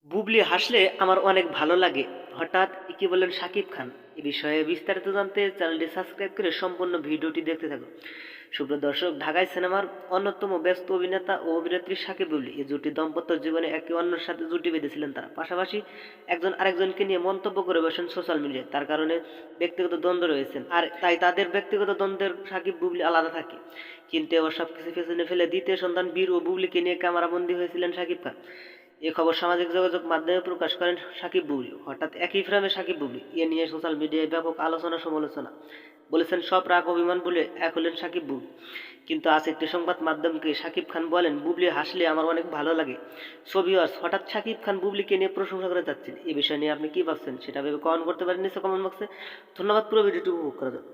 বুবলি হাসলে আমার অনেক ভালো লাগে। হঠাৎ কি বললেন শাকিব খান? এ বিষয়ে বিস্তারিত জানতে চ্যানেলটি সাবস্ক্রাইব করে সম্পূর্ণ ভিডিওটি দেখতে থাকুন। সুপ্রিয় দর্শক, ঢাকায় সিনেমার অন্যতম ব্যস্ত অভিনেতা ও অভিনেত্রী শাকিব বুবলি এই জুটি দাম্পত্য জীবনে একে অন্যের সাথে জুটি বেঁধেছিলেন তারা। পাশাপাশি একজন আরেকজনকে নিয়ে মন্তব্য করে বসেন সোশ্যাল মিডিয়ায়। তার কারণে ব্যক্তিগত দ্বন্দ্ব রয়েছেন, আর তাই তাদের ব্যক্তিগত দ্বন্দ্বের শাকিব বুবলি আলাদা থাকে। কিন্তু এবার সবকিছু পেছনে ফেলে দ্বিতীয় সন্তান বীর ও বুবলিকে নিয়ে ক্যামেরাবন্দী হয়েছিলেন শাকিব খান। এ খবর সামাজিক যোগাযোগ মাধ্যমে প্রকাশ করেন সাকিব বুবলি। হঠাৎ একই ফ্রেমে সাকিব বুবলি এ নিয়ে সোশ্যাল মিডিয়ায় ব্যাপক আলোচনা সমালোচনা। বলেছেন সব রাগ অভিমান বলে এক হলেন সাকিব বুবলি। কিন্তু আজ একটি সংবাদ মাধ্যমকে সাকিব খান বলেন, বুবলি হাসলে আমার অনেক ভালো লাগে। ছবি হঠাৎ সাকিব খান বুবলিকে নিয়ে প্রশংসা করে যাচ্ছেন। এই বিষয় নিয়ে আপনি কি ভাবছেন সেটা ভেবে কমেন্ট করতে পারেন নিচে কমেন্ট বক্সে। ধন্যবাদ পুরো ভিডিওটি উপভোগ করার জন্য।